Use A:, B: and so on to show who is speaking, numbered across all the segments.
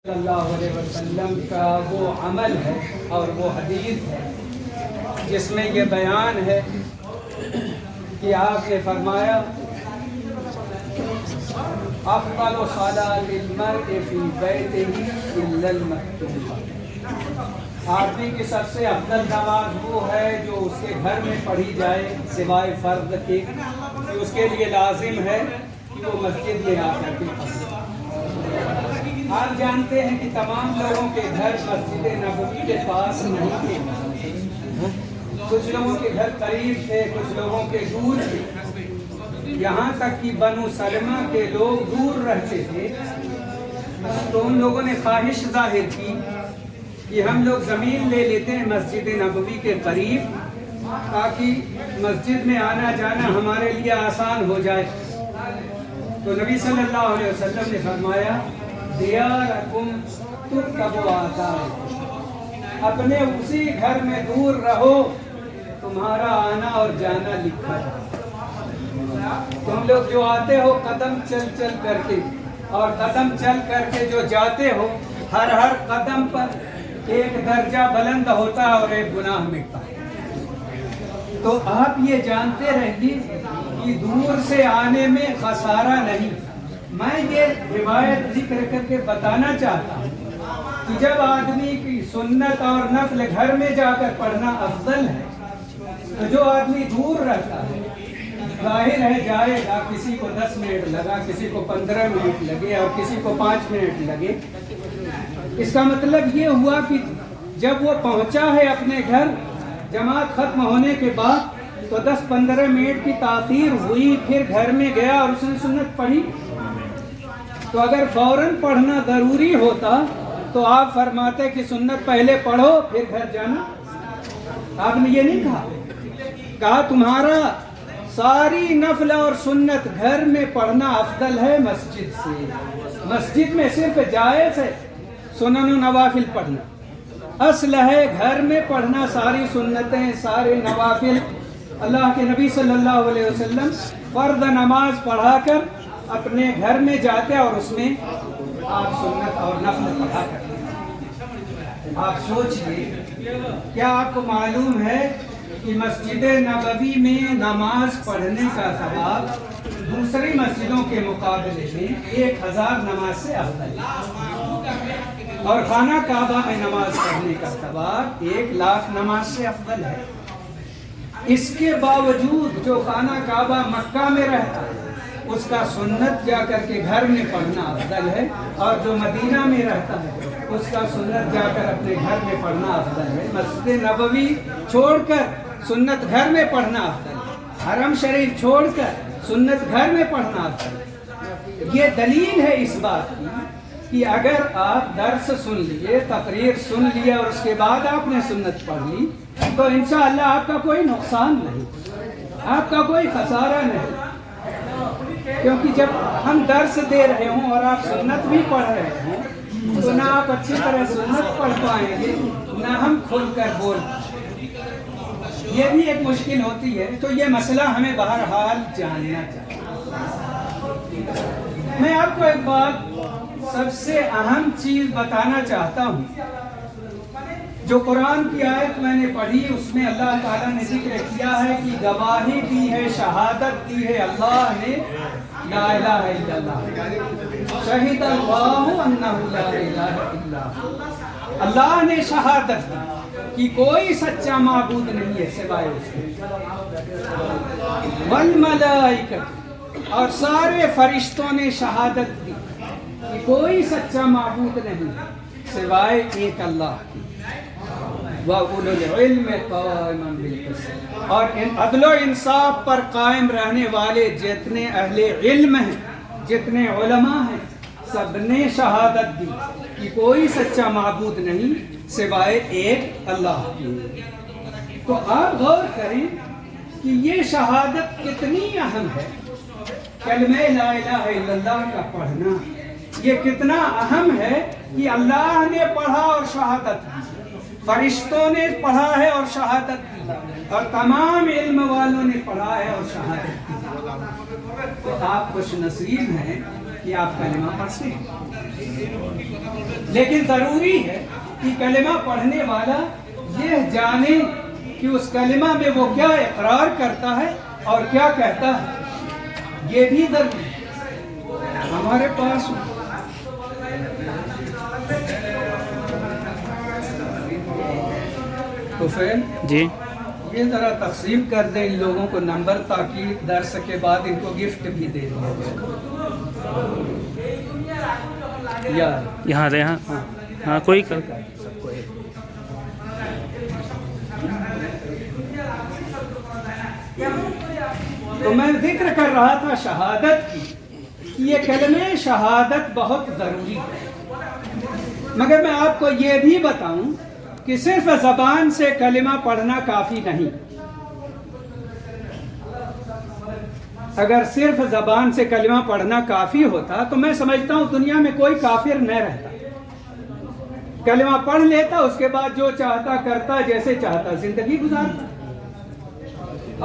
A: صلی اللہ علیہ وسلم کا وہ عمل ہے اور وہ حدیث ہے جس میں یہ بیان ہے کہ آپ نے فرمایا افضل صلاۃ المرء فی بیتہ الا المکتوبہ، آدمی کی سب سے افضل نماز وہ ہے جو اس کے گھر میں پڑھی جائے سوائے فرض کے، کہ اس کے لیے لازم ہے کہ وہ مسجد میں آ کر کے پڑھے۔ آپ جانتے ہیں کہ تمام لوگوں کے گھر مسجد نبوی کے پاس نہیں تھے، کچھ لوگوں کے گھر قریب تھے، کچھ لوگوں کے دور تھے، یہاں تک کہ بنو سلمہ کے لوگ دور رہتے تھے۔ تو ان لوگوں نے خواہش ظاہر کی کہ ہم لوگ زمین لے لیتے ہیں مسجد نبوی کے قریب تاکہ مسجد میں آنا جانا ہمارے لیے آسان ہو جائے۔ تو نبی صلی اللہ علیہ وسلم نے فرمایا دیارکم ترکب آثارکم، اپنے اسی گھر میں دور رہو، تمہارا آنا اور جانا لکھا ہے۔ تم لوگ جو آتے ہو قدم چل چل کر کے اور قدم چل کر کے جو جاتے ہو، ہر قدم پر ایک درجہ بلند ہوتا ہے اور ایک گناہ مٹتا ہے۔ تو آپ یہ جانتے رہیے کہ دور سے آنے میں خسارہ نہیں۔ میں یہ روایت ذکر کر کے بتانا چاہتا ہوں کہ جب آدمی کی سنت اور نفل گھر میں جا کر پڑھنا افضل ہے، تو جو آدمی دور رہتا ہے ظاہر ہے جائے گا، کسی کو 10 منٹ لگا، کسی کو 15 منٹ لگے اور کسی کو 5 منٹ لگے۔ اس کا مطلب یہ ہوا کہ جب وہ پہنچا ہے اپنے گھر جماعت ختم ہونے کے بعد تو 10-15 منٹ کی تاخیر ہوئی، پھر گھر میں گیا اور اس نے سنت پڑھی۔ تو اگر فوراً پڑھنا ضروری ہوتا تو آپ فرماتے کہ سنت پہلے پڑھو پھر گھر جانا۔ آپ نے یہ نہیں کہا تمہارا ساری نفل اور سنت گھر میں پڑھنا افضل ہے مسجد سے۔ مسجد میں صرف جائز ہے سنن و نوافل پڑھنا، اصل ہے گھر میں پڑھنا ساری سنتیں سارے نوافل۔ اللہ کے نبی صلی اللہ علیہ وسلم فرض نماز پڑھا کر اپنے گھر میں جاتے اور اس میں آپ سنت اور نفل پڑھا کرتے۔ آپ سوچئے، کیا آپ کو معلوم ہے کہ مسجد نبوی میں نماز پڑھنے کا ثواب دوسری مسجدوں کے مقابلے میں 1000 نماز سے افضل ہے، اور خانہ کعبہ میں نماز پڑھنے کا ثواب 1,00,000 نماز سے افضل ہے۔ اس کے باوجود جو خانہ کعبہ مکہ میں رہتا ہے اس کا سنت جا کر کے گھر میں پڑھنا افضل ہے، اور جو مدینہ میں رہتا ہے اس کا سنت جا کر اپنے گھر میں پڑھنا افضل ہے۔ مسجد نبوی چھوڑ کر سنت گھر میں پڑھنا افضل ہے، حرم شریف چھوڑ کر سنت گھر میں پڑھنا افضل ہے۔ یہ دلیل ہے اس بات کی کہ اگر آپ درس سن لیے، تقریر سن لیے اور اس کے بعد آپ نے سنت پڑھ لی تو انشاءاللہ آپ کا کوئی نقصان نہیں، آپ کا کوئی خسارہ نہیں، کیونکہ جب ہم درس دے رہے ہوں اور آپ سنت بھی پڑھ رہے ہوں تو نہ آپ اچھی طرح سنت پڑھ پائیں گے نہ ہم کھل کر بول پائیں گے۔ یہ بھی ایک مشکل ہوتی ہے، تو یہ مسئلہ ہمیں بہرحال جاننا چاہیے۔ میں آپ کو ایک بات سب سے اہم چیز بتانا چاہتا ہوں۔ جو قرآن کی آیت میں نے پڑھی اس میں اللہ تعالیٰ نے ذکر کیا ہے کہ گواہی دی ہے، شہادت دی ہے اللہ نے، لا الہ الا اللہ، شہید اللہ انہ لا الہ الا اللہ، اللہ نے شہادت دی کہ کوئی سچا معبود نہیں ہے سوائے اس کے، والملائکہ، اور سارے فرشتوں نے شہادت دی کہ کوئی سچا معبود نہیں سوائے ایک اللہ کی، وَأُولُو الْعِلْمِ قَائِمًا بِالْقِسْطِ، اور عدل و انصاف پر قائم رہنے والے جتنے اہل علم ہیں، جتنے علماء ہیں، سب نے شہادت دی کہ کوئی سچا معبود نہیں سوائے ایک اللہ کی۔ تو آپ غور کریں کہ یہ شہادت کتنی اہم ہے، کلمہ لا الہ الا اللہ کا پڑھنا یہ کتنا اہم ہے کہ اللہ نے پڑھا اور شہادت دی، فرشتوں نے پڑھا ہے اور شہادت دی، اور تمام علم والوں نے پڑھا ہے اور شہادت دی۔ تو آپ خوش نصیب ہیں کہ آپ کلمہ پڑھتے ہیں۔ لیکن ضروری ہے کہ کلمہ پڑھنے والا یہ جانے کہ اس کلمہ میں وہ کیا اقرار کرتا ہے اور کیا کہتا ہے، یہ بھی ضروری ہے ہمارے پاس۔ تو پھر
B: جی
A: یہ ذرا تقسیم کر دیں ان لوگوں کو نمبر، تاکہ درس کے بعد ان کو گفٹ بھی دے دیا جائے۔
B: یہاں رہے ہاں کوئی کر
A: تو میں ذکر کر رہا تھا شہادت کی، کہ یہ کلمہ شہادت بہت ضروری ہے، مگر میں آپ کو یہ بھی بتاؤں کہ صرف زبان سے کلمہ پڑھنا کافی نہیں۔ اگر صرف زبان سے کلمہ پڑھنا کافی ہوتا تو میں سمجھتا ہوں دنیا میں کوئی کافر نہ رہتا، کلمہ پڑھ لیتا، اس کے بعد جو چاہتا کرتا، جیسے چاہتا زندگی گزارتا۔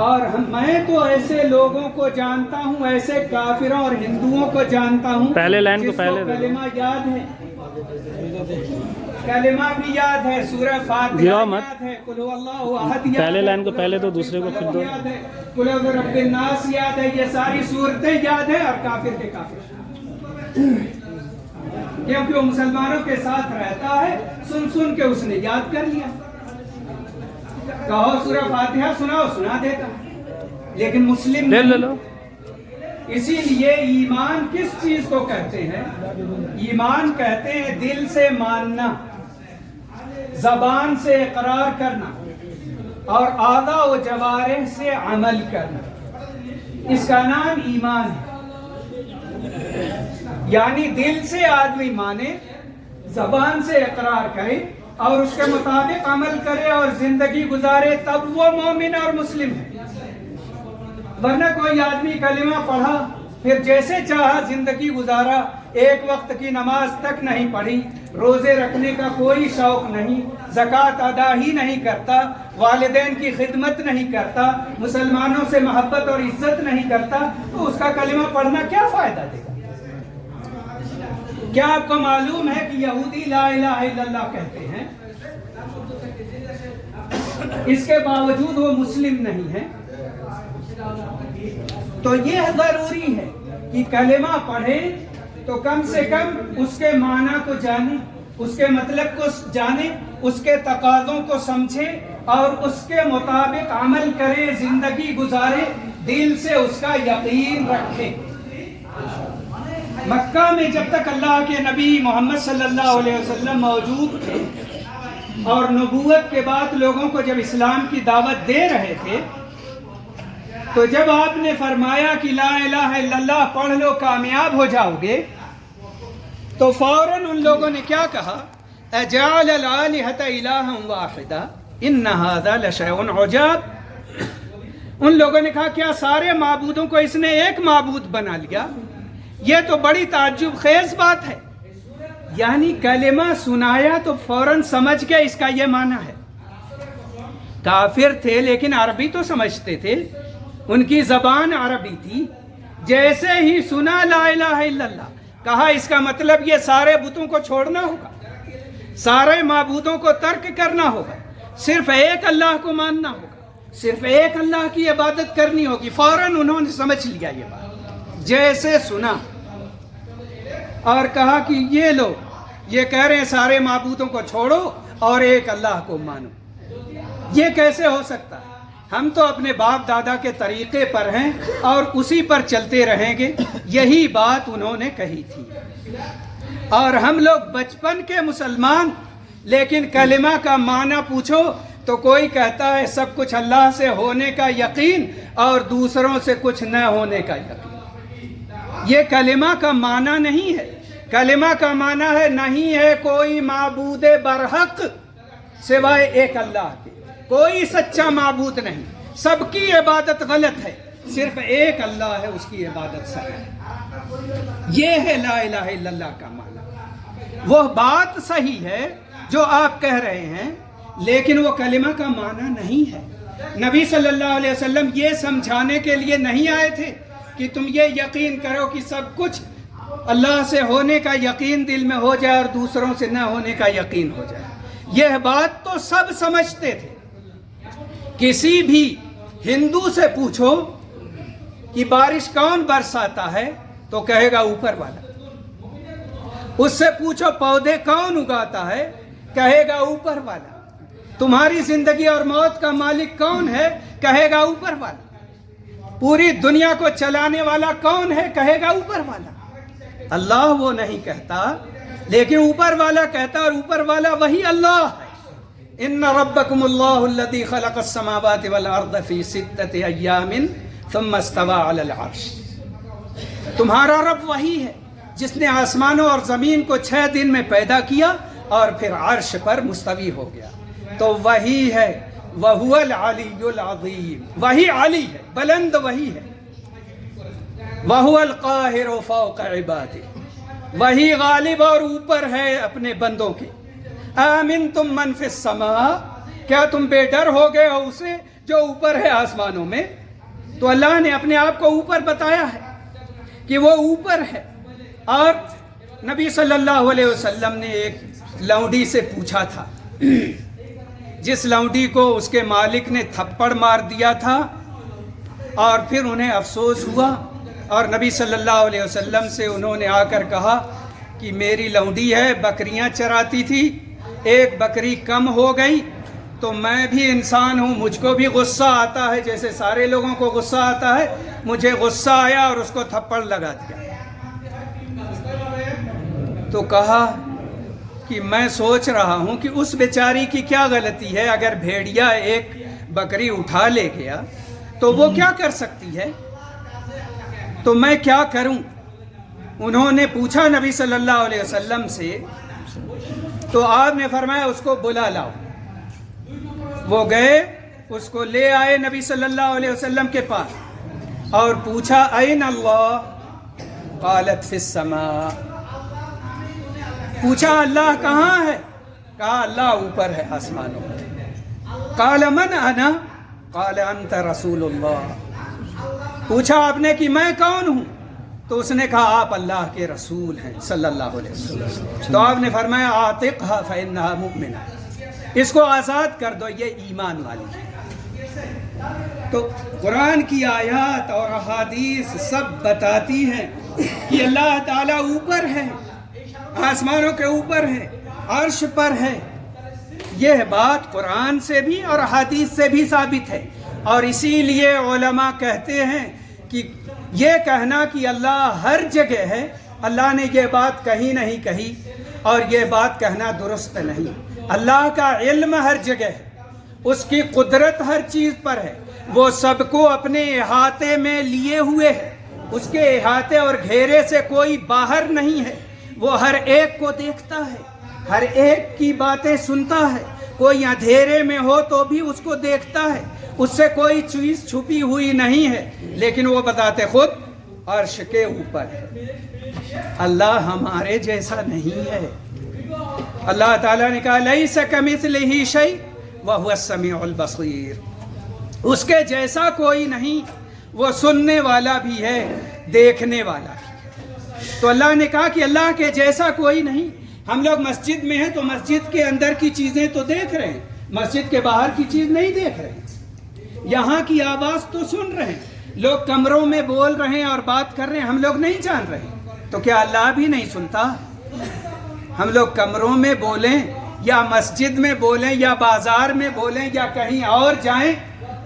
A: اور میں تو ایسے لوگوں کو جانتا ہوں، ایسے کافروں اور ہندوؤں کو جانتا ہوں
B: پہلے لائن کو
A: جس
B: پہلے
A: کلمہ یاد ہے، کلمہ بھی یاد ہے، سورہ فاتحہ یاد ہے، قل هو اللہ احد یاد ہے،
B: پہلے لائن کو پہلے دو، دوسرے کو پھر دو،
A: قل اعوذ برب الناس یاد ہے، یہ ساری صورتیں یاد ہیں، اور کافر کے کافر، کیونکہ وہ مسلمانوں کے ساتھ رہتا ہے، سن سن کے اس نے یاد کر لیا۔ کہو سورہ فاتحہ سناؤ، سنا دیتا، لیکن مسلم
B: لو
A: اسی لیے ایمان کس چیز کو کہتے ہیں؟ ایمان کہتے ہیں دل سے ماننا، زبان سے اقرار کرنا، اور اعضاء و جوارح سے عمل کرنا، اس کا نام ایمان ہے۔ یعنی دل سے آدمی مانے، زبان سے اقرار کرے اور اس کے مطابق عمل کرے اور زندگی گزارے، تب وہ مومن اور مسلم ہے۔ ورنہ کوئی آدمی کلمہ پڑھا، پھر جیسے چاہا زندگی گزارا، ایک وقت کی نماز تک نہیں پڑھی، روزے رکھنے کا کوئی شوق نہیں، زکوٰۃ ادا ہی نہیں کرتا، والدین کی خدمت نہیں کرتا، مسلمانوں سے محبت اور عزت نہیں کرتا، تو اس کا کلمہ پڑھنا کیا فائدہ دے گا؟ کیا آپ کو معلوم ہے کہ یہودی لا الہ الا اللہ کہتے ہیں، اس کے باوجود وہ مسلم نہیں ہے؟ تو یہ ضروری ہے کہ کلمہ پڑھے تو کم سے کم اس کے معنی کو جانے، اس کے مطلب کو جانے، اس کے تقاضوں کو سمجھے اور اس کے مطابق عمل کرے، زندگی گزارے، دل سے اس کا یقین رکھے۔ مکہ میں جب تک اللہ کے نبی محمد صلی اللہ علیہ وسلم موجود تھے اور نبوت کے بعد لوگوں کو جب اسلام کی دعوت دے رہے تھے، تو جب آپ نے فرمایا کہ لا الہ الا اللہ پڑھ لو کامیاب ہو جاؤ گے، تو فوراً ان لوگوں نے کیا کہا؟ اجعل الآلہۃ الہا واحدا ان ھذا لشیء عجاب۔ ان لوگوں نے کہا کیا سارے معبودوں کو اس نے ایک معبود بنا لیا؟ یہ تو بڑی تعجب خیز بات ہے۔ یعنی کلمہ سنایا تو فوراً سمجھ کے اس کا یہ معنی ہے۔ کافر تھے لیکن عربی تو سمجھتے تھے، ان کی زبان عربی تھی، جیسے ہی سنا لا الہ الا اللہ، کہا اس کا مطلب یہ سارے بتوں کو چھوڑنا ہوگا، سارے معبودوں کو ترک کرنا ہوگا، صرف ایک اللہ کو ماننا ہوگا، صرف ایک اللہ کی عبادت کرنی ہوگی۔ فوراً انہوں نے سمجھ لیا یہ بات، جیسے سنا اور کہا کہ یہ لوگ یہ کہہ رہے ہیں سارے معبودوں کو چھوڑو اور ایک اللہ کو مانو، یہ کیسے ہو سکتا ہے؟ ہم تو اپنے باپ دادا کے طریقے پر ہیں اور اسی پر چلتے رہیں گے۔ یہی بات انہوں نے کہی تھی۔ اور ہم لوگ بچپن کے مسلمان، لیکن کلمہ کا معنی پوچھو تو کوئی کہتا ہے سب کچھ اللہ سے ہونے کا یقین اور دوسروں سے کچھ نہ ہونے کا یقین۔ یہ کلمہ کا معنی نہیں ہے۔ کلمہ کا معنی ہے نہیں ہے کوئی معبود برحق سوائے ایک اللہ کے، کوئی سچا معبود نہیں، سب کی عبادت غلط ہے، صرف ایک اللہ ہے، اس کی عبادت صحیح۔ یہ ہے لا الہ الا اللہ کا معنی۔ وہ بات صحیح ہے جو آپ کہہ رہے ہیں، لیکن وہ کلمہ کا معنی نہیں ہے۔ نبی صلی اللہ علیہ وسلم یہ سمجھانے کے لیے نہیں آئے تھے کہ تم یہ یقین کرو کہ سب کچھ اللہ سے ہونے کا یقین دل میں ہو جائے اور دوسروں سے نہ ہونے کا یقین ہو جائے. یہ بات تو سب سمجھتے تھے. کسی بھی ہندو سے پوچھو کہ بارش کون برساتا ہے تو کہے گا اوپر والا. اس سے پوچھو پودے کون اگاتا ہے کہے گا اوپر والا. تمہاری زندگی اور موت کا مالک کون ہے کہے گا اوپر والا. پوری دنیا کو چلانے والا کون ہے کہے گا اوپر والا. اللہ وہ نہیں کہتا لیکن اوپر والا کہتا, اور اوپر والا وہی اللہ ہے. ان ربکم اللہ الذی خلق السماوات والارض فی 6 ایام ثم استوى علی العرش. تمہارا رب وہی ہے جس نے آسمانوں اور زمین کو 6 دن میں پیدا کیا اور پھر عرش پر مستوی ہو گیا. تو وہی ہے, وَهُوَ الْعَلِيُّ الْعَظِيمُ. وہی علی ہے, بلند وہی ہے. وَهُوَ الْقَاهِرُ فَوْقَ عِبَادِهِ. وہی غالب اور اوپر ہے اپنے بندوں کے. آمنتم من فی السماء. کیا تم بے ڈر ہو گئے ہو اسے جو اوپر ہے آسمانوں میں. تو اللہ نے اپنے آپ کو اوپر بتایا ہے کہ وہ اوپر ہے. اور نبی صلی اللہ علیہ وسلم نے ایک لونڈی سے پوچھا تھا, جس لونڈی کو اس کے مالک نے تھپڑ مار دیا تھا اور پھر انہیں افسوس ہوا, اور نبی صلی اللہ علیہ وسلم سے انہوں نے آ کر کہا کہ میری لونڈی ہے, بکریاں چراتی تھی, ایک بکری کم ہو گئی تو میں بھی انسان ہوں, مجھ کو بھی غصہ آتا ہے جیسے سارے لوگوں کو غصہ آتا ہے. مجھے غصہ آیا اور اس کو تھپڑ لگا دیا. تو کہا کہ میں سوچ رہا ہوں کہ اس بیچاری کی کیا غلطی ہے, اگر بھیڑیا ایک بکری اٹھا لے گیا تو وہ کیا کر سکتی ہے, تو میں کیا کروں. انہوں نے پوچھا نبی صلی اللہ علیہ وسلم سے, تو آپ نے فرمایا اس کو بلا لاؤ. وہ گئے, اس کو لے آئے نبی صلی اللہ علیہ وسلم کے پاس اور پوچھا این اللہ, قالت فی السماء. پوچھا اللہ کہاں ہے, کہا اللہ اوپر ہے آسمانوں میں. قال من انا, قال انت رسول اللہ. پوچھا آپ نے کہ میں کون ہوں, تو اس نے کہا آپ اللہ کے رسول ہیں صلی اللہ علیہ وسلم. تو آپ نے فرمایا اعتقها فانها مؤمنہ. اس کو آزاد کر دو, یہ ایمان والی ہے. تو قرآن کی آیات اور احادیث سب بتاتی ہیں کہ اللہ تعالیٰ اوپر ہے, آسمانوں کے اوپر ہے, عرش پر ہے. یہ بات قرآن سے بھی اور احادیث سے بھی ثابت ہے. اور اسی لیے علماء کہتے ہیں کہ یہ کہنا کہ اللہ ہر جگہ ہے, اللہ نے یہ بات کہیں نہیں کہی, اور یہ بات کہنا درست نہیں. اللہ کا علم ہر جگہ ہے, اس کی قدرت ہر چیز پر ہے, وہ سب کو اپنے احاطے میں لیے ہوئے ہے. اس کے احاطے اور گھیرے سے کوئی باہر نہیں ہے. وہ ہر ایک کو دیکھتا ہے, ہر ایک کی باتیں سنتا ہے. کوئی اندھیرے میں ہو تو بھی اس کو دیکھتا ہے, اس سے کوئی چیز چھپی ہوئی نہیں ہے. لیکن وہ بتاتے خود عرش کے اوپر ہے. اللہ ہمارے جیسا نہیں ہے. اللہ تعالیٰ نے کہا لیس کمثلہ شیء وہو السمیع البصیر. اس کے جیسا کوئی نہیں, وہ سننے والا بھی ہے, دیکھنے والا بھی. تو اللہ نے کہا کہ اللہ کے جیسا کوئی نہیں. ہم لوگ مسجد میں ہیں تو مسجد کے اندر کی چیزیں تو دیکھ رہے ہیں, مسجد کے باہر کی چیز نہیں دیکھ رہے ہیں. یہاں کی آواز تو سن رہے ہیں, لوگ کمروں میں بول رہے ہیں اور بات کر رہے ہیں, ہم لوگ نہیں جان رہے. تو کیا اللہ بھی نہیں سنتا؟ ہم لوگ کمروں میں بولیں یا مسجد میں بولیں یا بازار میں بولیں یا کہیں اور جائیں,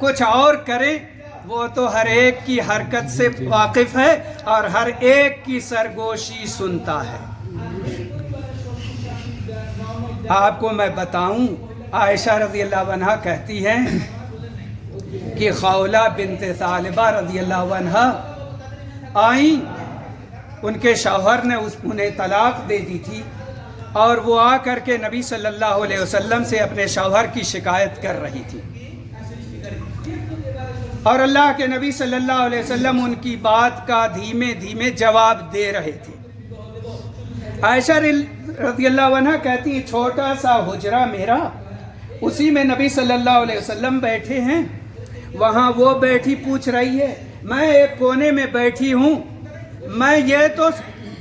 A: کچھ اور کریں, وہ تو ہر ایک کی حرکت سے واقف ہے اور ہر ایک کی سرگوشی سنتا ہے. آپ کو میں بتاؤں, عائشہ رضی اللہ عنہا کہتی ہیں کہ خولہ بنت ثعلبہ رضی اللہ عنہا آئیں, ان کے شوہر نے انہیں طلاق دے دی تھی, اور وہ آ کر کے نبی صلی اللہ علیہ وسلم سے اپنے شوہر کی شکایت کر رہی تھی, اور اللہ کے نبی صلی اللہ علیہ وسلم ان کی بات کا دھیمے دھیمے جواب دے رہے تھے. عائشہ رضی اللہ عنہ کہتی ہیں چھوٹا سا حجرہ میرا, اسی میں نبی صلی اللہ علیہ وسلم بیٹھے ہیں, وہاں وہ بیٹھی پوچھ رہی ہے, میں ایک کونے میں بیٹھی ہوں, میں یہ تو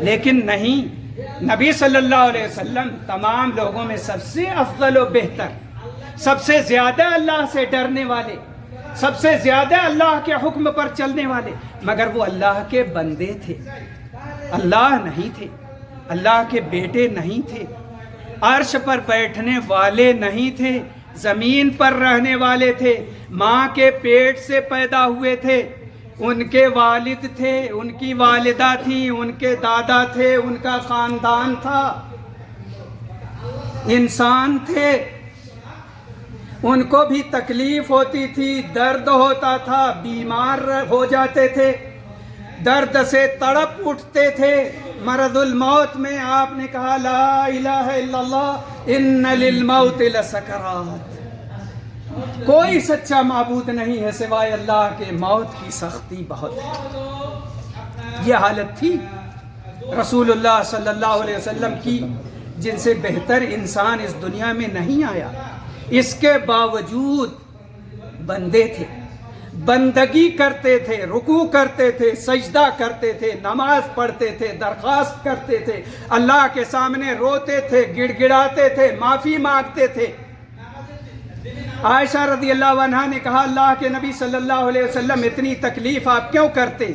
A: لیکن نہیں، نبی صلی اللہ علیہ وسلم تمام لوگوں میں سب سے افضل و بہتر، سب سے زیادہ اللہ سے ڈرنے والے، سب سے زیادہ اللہ کے حکم پر چلنے والے، مگر وہ اللہ کے بندے تھے، اللہ نہیں تھے، اللہ کے بیٹے نہیں تھے، عرش پر بیٹھنے والے نہیں تھے، زمین پر رہنے والے تھے، ماں کے پیٹ سے پیدا ہوئے تھے، ان کے والد تھے، ان کی والدہ تھی، ان کے دادا تھے، ان کا خاندان تھا، انسان تھے، ان کو بھی تکلیف ہوتی تھی، درد ہوتا تھا، بیمار ہو جاتے تھے، درد سے تڑپ اٹھتے تھے، مرض الموت میں آپ نے کہا لا الہ الا اللہ ان للموت لسکرات، کوئی سچا معبود نہیں ہے سوائے اللہ کے، موت کی سختی بہت ہے۔ یہ حالت تھی رسول اللہ صلی اللہ علیہ وسلم کی، جن سے بہتر انسان اس دنیا میں نہیں آیا، اس کے باوجود بندے تھے، بندگی کرتے تھے، رکوع کرتے تھے، سجدہ کرتے تھے، نماز پڑھتے تھے، درخواست کرتے تھے، اللہ کے سامنے روتے تھے، گڑ گڑاتے تھے، معافی مانگتے تھے۔ عائشہ رضی اللہ عنہا نے کہا اللہ کے نبی صلی اللہ علیہ وسلم اتنی تکلیف آپ کیوں کرتے،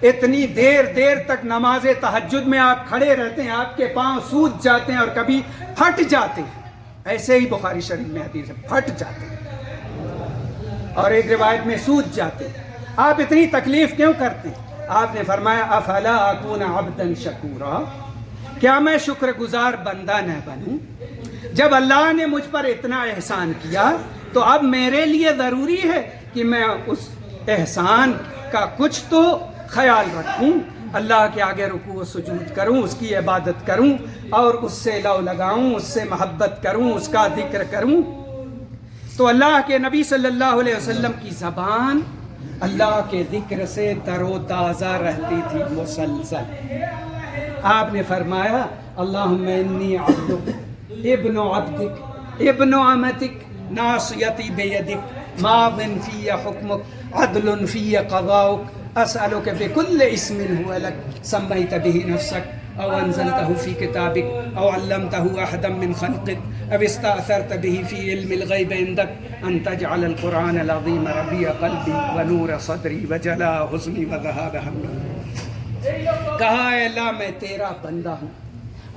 A: اتنی دیر تک نماز تہجد میں آپ کھڑے رہتے ہیں، آپ کے پاؤں سوج جاتے ہیں اور کبھی پھٹ جاتے ہیں، ایسے ہی بخاری شریف میں حدیث ہے، پھٹ جاتے ہیں اور ایک روایت میں سوج جاتے ہیں، آپ اتنی تکلیف کیوں کرتے ہیں؟ آپ نے فرمایا افلا اکون عبدا شکورا، کیا میں شکر گزار بندہ نہ بنوں؟ جب اللہ نے مجھ پر اتنا احسان کیا تو اب میرے لیے ضروری ہے کہ میں اس احسان کا کچھ تو خیال رکھوں، اللہ کے آگے رکوع و سجود کروں، اس کی عبادت کروں اور اس سے لو لگاؤں، اس سے محبت کروں، اس کا ذکر کروں۔ تو اللہ کے نبی صلی اللہ علیہ وسلم کی زبان اللہ کے ذکر سے تر و تازہ رہتی تھی مسلسل۔ آپ نے فرمایا اللہم انی عبدک ابن عبدک ابن امتک ناصیتی بیدک ماض فی حکمک عدل فی قضاؤک اسألک بکل اسم هو لک سمیت به نفسک او انزلته فی کتابک او علمته احدا من خلقک او استأثرت به فی علم الغیب عندک ان تجعل القرآن العظیم ربیع قلبی ونور صدری وجلاء حزنی وذہاب ہمی۔ کہا اے اللہ میں تیرا بندہ ہوں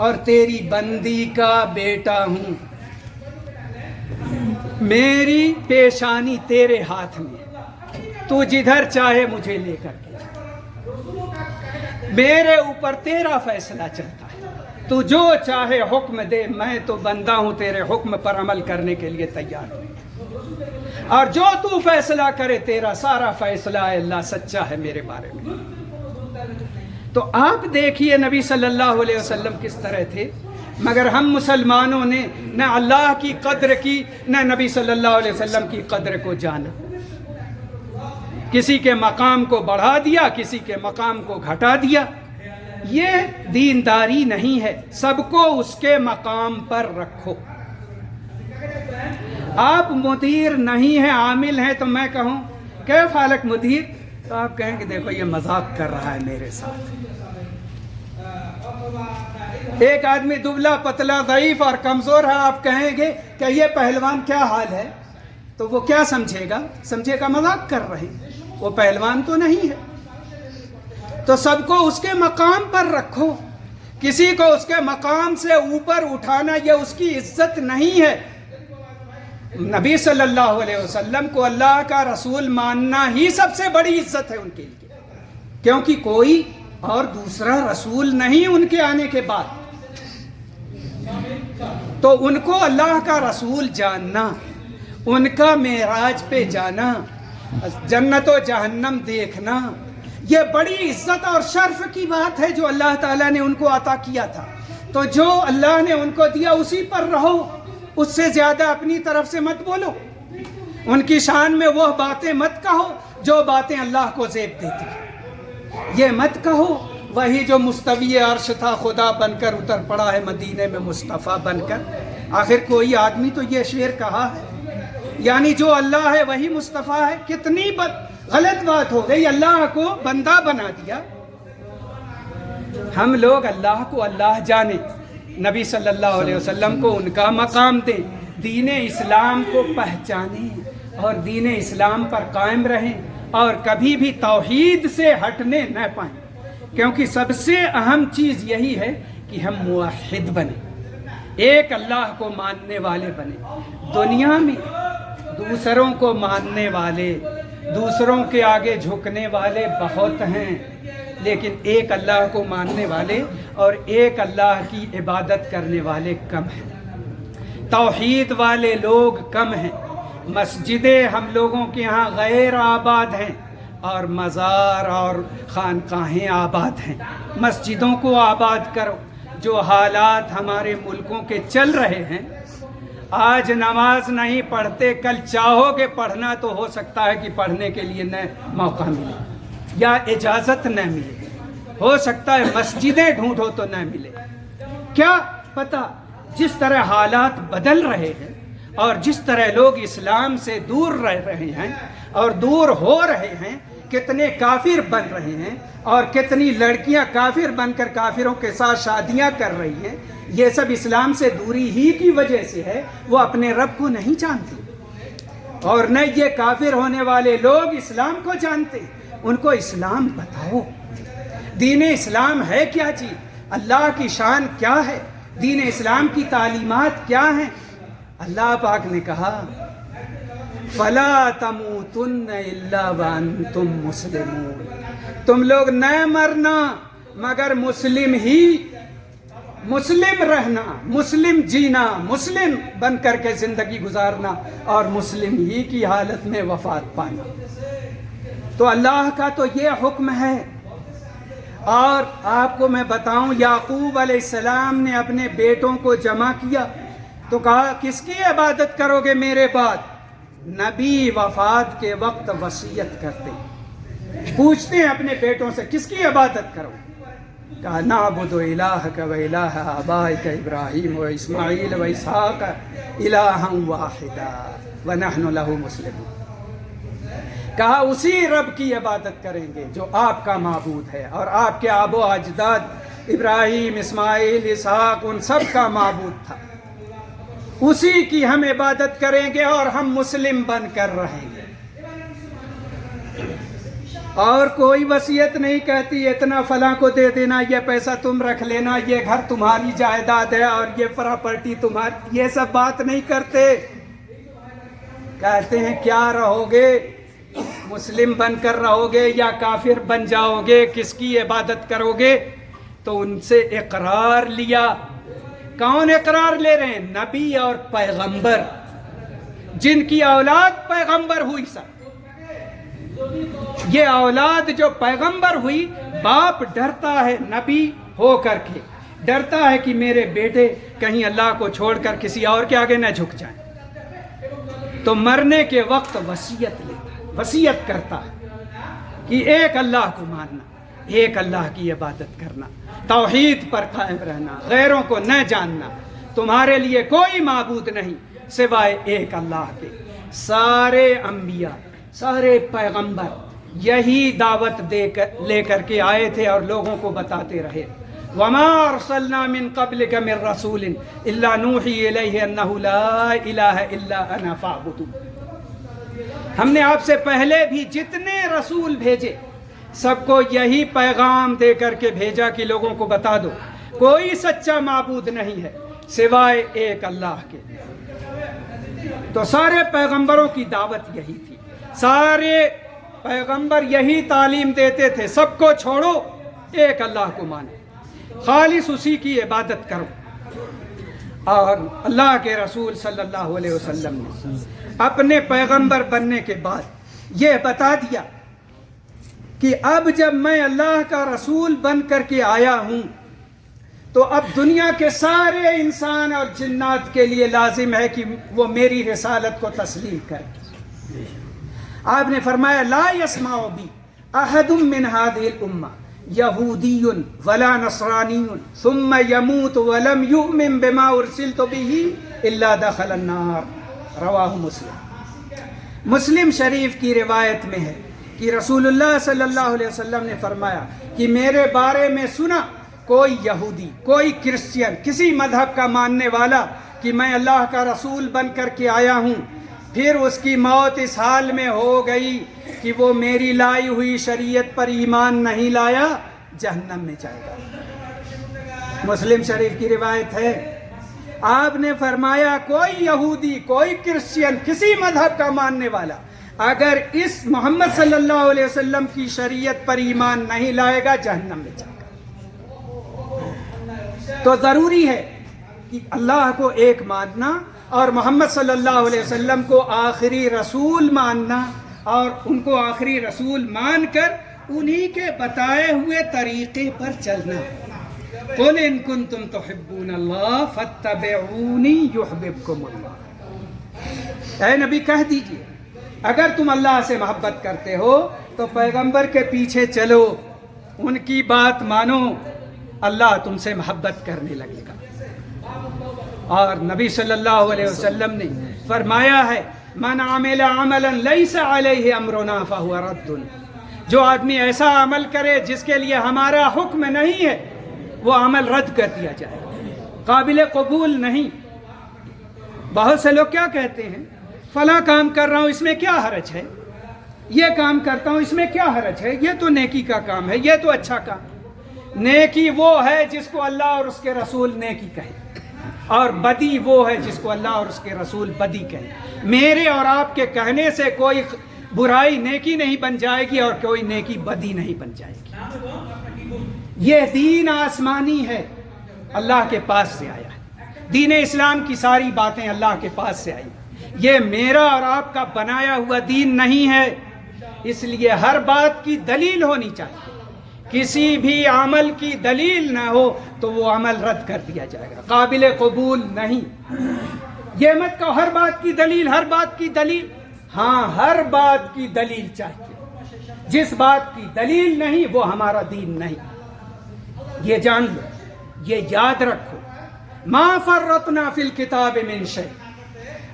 A: اور تیری بندی کا بیٹا ہوں، میری پیشانی تیرے ہاتھ میں، تو جدھر چاہے مجھے لے کر کے جا، میرے اوپر تیرا فیصلہ چلتا ہے، تو جو چاہے حکم دے، میں تو بندہ ہوں، تیرے حکم پر عمل کرنے کے لیے تیار ہوں، اور جو تو فیصلہ کرے تیرا سارا فیصلہ ہے اللہ سچا ہے میرے بارے میں۔ تو آپ دیکھیے نبی صلی اللہ علیہ وسلم کس طرح تھے، مگر ہم مسلمانوں نے نہ اللہ کی قدر کی نہ نبی صلی اللہ علیہ وسلم کی قدر کو جانا، کسی کے مقام کو بڑھا دیا، کسی کے مقام کو گھٹا دیا، یہ دینداری نہیں ہے، سب کو اس کے مقام پر رکھو۔ آپ مدیر نہیں ہیں، عامل ہیں، تو میں کہوں کیف حالک مدیر، تو آپ کہیں کہ دیکھو یہ مذاق کر رہا ہے میرے ساتھ۔ ایک آدمی دبلا پتلا ضعیف اور کمزور ہے، آپ کہیں گے کہ یہ پہلوان کیا حال ہے، تو وہ کیا سمجھے گا مذاق کر رہے ہیں، وہ پہلوان تو نہیں ہے۔ تو سب کو اس کے مقام پر رکھو، کسی کو اس کے مقام سے اوپر اٹھانا یہ اس کی عزت نہیں ہے۔ نبی صلی اللہ علیہ وسلم کو اللہ کا رسول ماننا ہی سب سے بڑی عزت ہے ان کے لیے، کیونکہ کوئی اور دوسرا رسول نہیں ان کے آنے کے بعد۔ تو ان کو اللہ کا رسول جاننا، ان کا معراج پہ جانا، جنت و جہنم دیکھنا، یہ بڑی عزت اور شرف کی بات ہے جو اللہ تعالیٰ نے ان کو عطا کیا تھا۔ تو جو اللہ نے ان کو دیا اسی پر رہو، اس سے زیادہ اپنی طرف سے مت بولو، ان کی شان میں وہ باتیں مت کہو جو باتیں اللہ کو زیب دیتی ہیں، یہ مت کہو وہی جو مستوی عرش تھا خدا بن کر اتر پڑا ہے مدینے میں مصطفیٰ بن کر۔ آخر کوئی آدمی تو یہ شعر کہا ہے، یعنی جو اللہ ہے وہی مصطفیٰ ہے، کتنی غلط بات ہو گئی، اللہ کو بندہ بنا دیا۔ ہم لوگ اللہ کو اللہ جانیں، نبی صلی اللہ علیہ وسلم کو ان کا مقام دیں، دین اسلام کو پہچانیں اور دین اسلام پر قائم رہیں اور کبھی بھی توحید سے ہٹنے نہ پائیں، کیونکہ سب سے اہم چیز یہی ہے کہ ہم موحد بنیں، ایک اللہ کو ماننے والے بنیں۔ دنیا میں دوسروں کو ماننے والے، دوسروں کے آگے جھکنے والے بہت ہیں، لیکن ایک اللہ کو ماننے والے اور ایک اللہ کی عبادت کرنے والے کم ہیں، توحید والے لوگ کم ہیں۔ مسجدیں ہم لوگوں کے ہاں غیر آباد ہیں اور مزار اور خانقاہیں آباد ہیں۔ مسجدوں کو آباد کرو۔ جو حالات ہمارے ملکوں کے چل رہے ہیں، آج نماز نہیں پڑھتے، کل چاہو کہ پڑھنا تو ہو سکتا ہے کہ پڑھنے کے لیے نہ موقع ملے یا اجازت نہ ملے، ہو سکتا ہے مسجدیں ڈھونڈو تو نہ ملے۔ کیا پتہ جس طرح حالات بدل رہے ہیں اور جس طرح لوگ اسلام سے دور رہ رہے ہیں اور دور ہو رہے ہیں، کتنے کافر بن رہے ہیں اور کتنی لڑکیاں کافر بن کر کافروں کے ساتھ شادیاں کر رہی ہیں، یہ سب اسلام سے دوری ہی کی وجہ سے ہے۔ وہ اپنے رب کو نہیں جانتے اور نہ یہ کافر ہونے والے لوگ اسلام کو جانتے۔ ان کو اسلام بتاؤ، دین اسلام ہے کیا چیز، اللہ کی شان کیا ہے، دین اسلام کی تعلیمات کیا ہیں۔ اللہ پاک نے کہا فَلَا تَمُوتُنَّ إِلَّا وَأَنْتُمْ مُسْلِمُونَ، تم لوگ نہ مرنا مگر مسلم ہی، مسلم رہنا، مسلم جینا، مسلم بن کر کے زندگی گزارنا اور مسلم ہی کی حالت میں وفات پانا۔ تو اللہ کا تو یہ حکم ہے۔ اور آپ کو میں بتاؤں، یعقوب علیہ السلام نے اپنے بیٹوں کو جمع کیا تو کہا کس کی عبادت کرو گے میرے بعد؟ نبی وفات کے وقت وصیت کرتے ہیں، پوچھتے ہیں اپنے بیٹوں سے کس کی عبادت کرو؟ کہا نعبد الہک و الہ آبائک ابراہیم و اسماعیل و اسحاق الہا واحدا ونحن لہ مسلمون۔ کہا اسی رب کی عبادت کریں گے جو آپ کا معبود ہے اور آپ کے آب و اجداد ابراہیم، اسماعیل، اسحاق ان سب کا معبود تھا، اسی کی ہم عبادت کریں گے اور ہم مسلم بن کر رہیں گے۔ اور کوئی وصیت نہیں کہتی اتنا فلاں کو دے دینا، یہ پیسہ تم رکھ لینا، یہ گھر تمہاری جائیداد ہے اور یہ پراپرٹی تمہاری، یہ سب بات نہیں کرتے۔ کہتے ہیں کیا رہو گے، مسلم بن کر رہو گے یا کافر بن جاؤ گے، کس کی عبادت کرو گے؟ تو ان سے اقرار لیا۔ کون اقرار لے رہے ہیں؟ نبی اور پیغمبر، جن کی اولاد پیغمبر ہوئی سب۔ یہ اولاد جو پیغمبر ہوئی، باپ ڈرتا ہے نبی ہو کر کے، ڈرتا ہے کہ میرے بیٹے کہیں اللہ کو چھوڑ کر کسی اور کے آگے نہ جھک جائیں، تو مرنے کے وقت وصیت لیتا ہے، وصیت کرتا ہے کہ ایک اللہ کو ماننا، ایک اللہ کی عبادت کرنا، توحید پر قائم رہنا، غیروں کو نہ جاننا، تمہارے لیے کوئی معبود نہیں سوائے ایک اللہ کے۔ سارے انبیاء، سارے پیغمبر یہی دعوت لے کر کے آئے تھے اور لوگوں کو بتاتے رہے۔ وَمَا أَرْسَلْنَا مِن قَبْلِكَ مِن رَّسُولٍ إِلَّا نُوحِي إِلَيْهِ أَنَّهُ لَا إِلَٰهَ إِلَّا أَنَا فَاعْبُدُونِ۔ ہم نے آپ سے پہلے بھی جتنے رسول بھیجے سب کو یہی پیغام دے کر کے بھیجا کہ لوگوں کو بتا دو کوئی سچا معبود نہیں ہے سوائے ایک اللہ کے۔ تو سارے پیغمبروں کی دعوت یہی تھی، سارے پیغمبر یہی تعلیم دیتے تھے، سب کو چھوڑو، ایک اللہ کو مانو، خالص اسی کی عبادت کرو۔ اور اللہ کے رسول صلی اللہ علیہ وسلم نے اپنے پیغمبر بننے کے بعد یہ بتا دیا کہ اب جب میں اللہ کا رسول بن کر کے آیا ہوں تو اب دنیا کے سارے انسان اور جنات کے لیے لازم ہے کہ وہ میری رسالت کو تسلیم کریں۔ آپ نے فرمایا لا يسمع بی احد من هذه الامہ یہودی ولا نصرانی ثم يموت ولم يؤمن بما ارسلت به الا دخل النار، رواہ مسلم۔ مسلم شریف کی روایت میں ہے کہ رسول اللہ صلی اللہ علیہ وسلم نے فرمایا کہ میرے بارے میں سنا کوئی یہودی، کوئی کرسچین، کسی مذہب کا ماننے والا کہ میں اللہ کا رسول بن کر کے آیا ہوں، پھر اس کی موت اس حال میں ہو گئی کہ وہ میری لائی ہوئی شریعت پر ایمان نہیں لایا، جہنم میں جائے گا۔ مسلم شریف کی روایت ہے، آپ نے فرمایا کوئی یہودی، کوئی کرسچین، کسی مذہب کا ماننے والا اگر اس محمد صلی اللہ علیہ وسلم کی شریعت پر ایمان نہیں لائے گا، جہنم میں جائے گا۔ تو ضروری ہے کہ اللہ کو ایک ماننا اور محمد صلی اللہ علیہ وسلم کو آخری رسول ماننا، اور ان کو آخری رسول مان کر انہی کے بتائے ہوئے طریقے پر چلنا۔ قُلْ إِن كُنتُمْ تُحِبُّونَ اللَّهَ فَاتَّبِعُونِي يُحْبِبْكُمُ اللَّهُ۔ اے نبی کہہ دیجئے اگر تم اللہ سے محبت کرتے ہو تو پیغمبر کے پیچھے چلو، ان کی بات مانو، اللہ تم سے محبت کرنے لگے گا۔ اور نبی صلی اللہ علیہ وسلم نے فرمایا ہے من عمل عملا لیس علیہ امرنا فہو رد، جو آدمی ایسا عمل کرے جس کے لیے ہمارا حکم نہیں ہے، وہ عمل رد کر دیا جائے گا، قابل قبول نہیں۔ بہت سے لوگ کیا کہتے ہیں، فلاں کام کر رہا ہوں اس میں کیا حرج ہے، یہ کام کرتا ہوں اس میں کیا حرج ہے، یہ تو نیکی کا کام ہے، یہ تو اچھا کام۔ نیکی وہ ہے جس کو اللہ اور اس کے رسول نیکی کہے، اور بدی وہ ہے جس کو اللہ اور اس کے رسول بدی کہے۔ میرے اور آپ کے کہنے سے کوئی برائی نیکی نہیں بن جائے گی اور کوئی نیکی بدی نہیں بن جائے گی۔ یہ دین آسمانی ہے، اللہ کے پاس سے آیا ہے۔ دین اسلام کی ساری باتیں اللہ کے پاس سے آئی، یہ میرا اور آپ کا بنایا ہوا دین نہیں ہے۔ اس لیے ہر بات کی دلیل ہونی چاہیے، کسی بھی عمل کی دلیل نہ ہو تو وہ عمل رد کر دیا جائے گا، قابل قبول نہیں۔ یہ مت کہو ہر بات کی دلیل، ہر بات کی دلیل، ہاں ہر بات کی دلیل چاہیے، جس بات کی دلیل نہیں وہ ہمارا دین نہیں۔ یہ جان لو، یہ یاد رکھو، ما فرطنا فی الکتاب من شیء،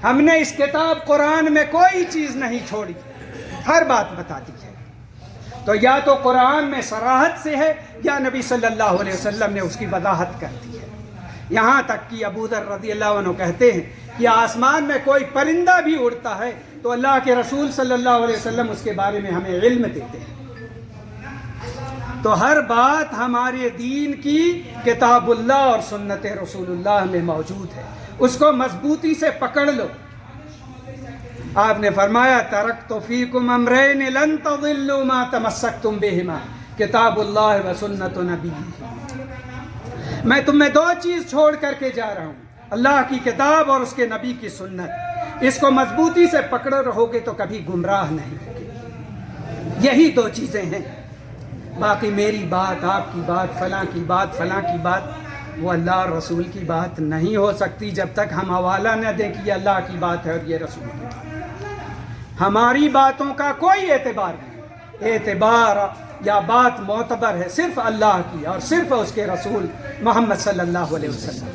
A: ہم نے اس کتاب قرآن میں کوئی چیز نہیں چھوڑی، ہر بات بتا دی ہے۔ تو یا تو قرآن میں صراحت سے ہے یا نبی صلی اللہ علیہ وسلم نے اس کی وضاحت کر دی ہے۔ یہاں تک کہ ابو ذر رضی اللہ عنہ کہتے ہیں کہ آسمان میں کوئی پرندہ بھی اڑتا ہے تو اللہ کے رسول صلی اللہ علیہ وسلم اس کے بارے میں ہمیں علم دیتے ہیں۔ تو ہر بات ہمارے دین کی کتاب اللہ اور سنت رسول اللہ میں موجود ہے، اس کو مضبوطی سے پکڑ لو۔ آپ نے فرمایا ترکت فیکم امرین لن تضلوا ما تمسکتم بہما کتاب اللہ و سنت نبی۔ میں تم میں دو چیز چھوڑ کر کے جا رہا ہوں، اللہ کی کتاب اور اس کے نبی کی سنت، اس کو مضبوطی سے پکڑے رہو گے تو کبھی گمراہ نہیں ہوگے۔ یہی دو چیزیں ہیں، باقی میری بات، آپ کی بات، فلاں کی بات، فلاں کی بات، وہ اللہ اور رسول کی بات نہیں ہو سکتی جب تک ہم حوالہ نہ دیں کہ یہ اللہ کی بات ہے اور یہ رسول کی بات ہے۔ ہماری باتوں کا کوئی اعتبار نہیں، اعتبار یا بات معتبر ہے صرف اللہ کی اور صرف اس کے رسول محمد صلی اللہ علیہ وسلم۔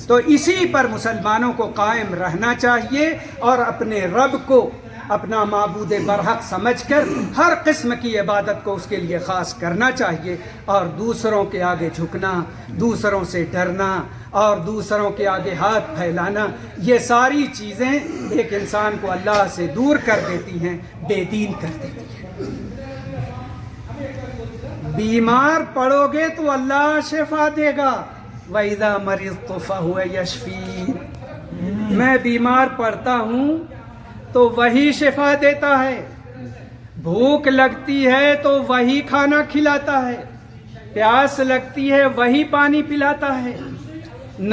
A: تو اسی پر مسلمانوں کو قائم رہنا چاہیے اور اپنے رب کو اپنا معبود برحق سمجھ کر ہر قسم کی عبادت کو اس کے لیے خاص کرنا چاہیے، اور دوسروں کے آگے جھکنا، دوسروں سے ڈرنا اور دوسروں کے آگے ہاتھ پھیلانا، یہ ساری چیزیں ایک انسان کو اللہ سے دور کر دیتی ہیں، بے دین کر دیتی ہیں۔ بیمار پڑو گے تو اللہ شفا دے گا، وَإِذَا مَرِضْتُ فَهُوَ يَشْفِينِ، میں بیمار پڑتا ہوں تو وہی شفا دیتا ہے، بھوک لگتی ہے تو وہی کھانا کھلاتا ہے، پیاس لگتی ہے وہی پانی پلاتا ہے،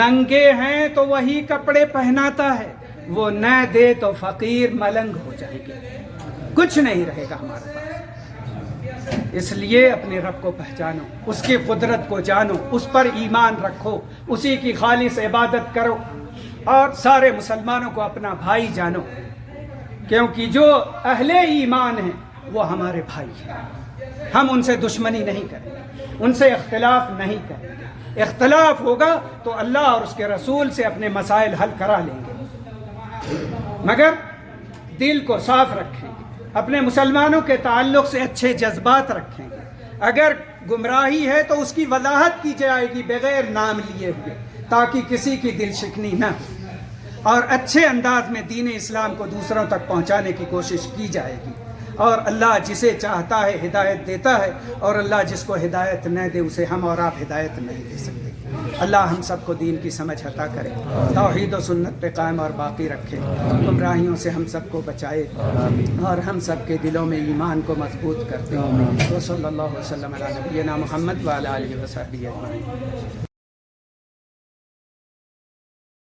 A: ننگے ہیں تو وہی کپڑے پہناتا ہے، وہ نہ دے تو فقیر ملنگ ہو جائے گے، کچھ نہیں رہے گا ہمارے پاس۔ اس لیے اپنے رب کو پہچانو، اس کی قدرت کو جانو، اس پر ایمان رکھو، اسی کی خالص عبادت کرو، اور سارے مسلمانوں کو اپنا بھائی جانو، کیونکہ جو اہل ایمان ہیں وہ ہمارے بھائی ہیں۔ ہم ان سے دشمنی نہیں کریں گے، ان سے اختلاف نہیں کریں گے، اختلاف ہوگا تو اللہ اور اس کے رسول سے اپنے مسائل حل کرا لیں گے، مگر دل کو صاف رکھیں گے، اپنے مسلمانوں کے تعلق سے اچھے جذبات رکھیں گے۔ اگر گمراہی ہے تو اس کی وضاحت کی جائے گی بغیر نام لیے ہوئے، تاکہ کسی کی دل شکنی نہ ہو، اور اچھے انداز میں دین اسلام کو دوسروں تک پہنچانے کی کوشش کی جائے گی۔ اور اللہ جسے چاہتا ہے ہدایت دیتا ہے، اور اللہ جس کو ہدایت نہ دے اسے ہم اور آپ ہدایت نہیں دے سکتے۔ اللہ ہم سب کو دین کی سمجھ عطا کرے، توحید و سنت پہ قائم اور باقی رکھے، گمراہیوں سے ہم سب کو بچائے، اور ہم سب کے دلوں میں ایمان کو مضبوط کر دے۔ صلی اللہ وسلم علی نبینا محمد وعلی آلہ وصحبہ اجمعین۔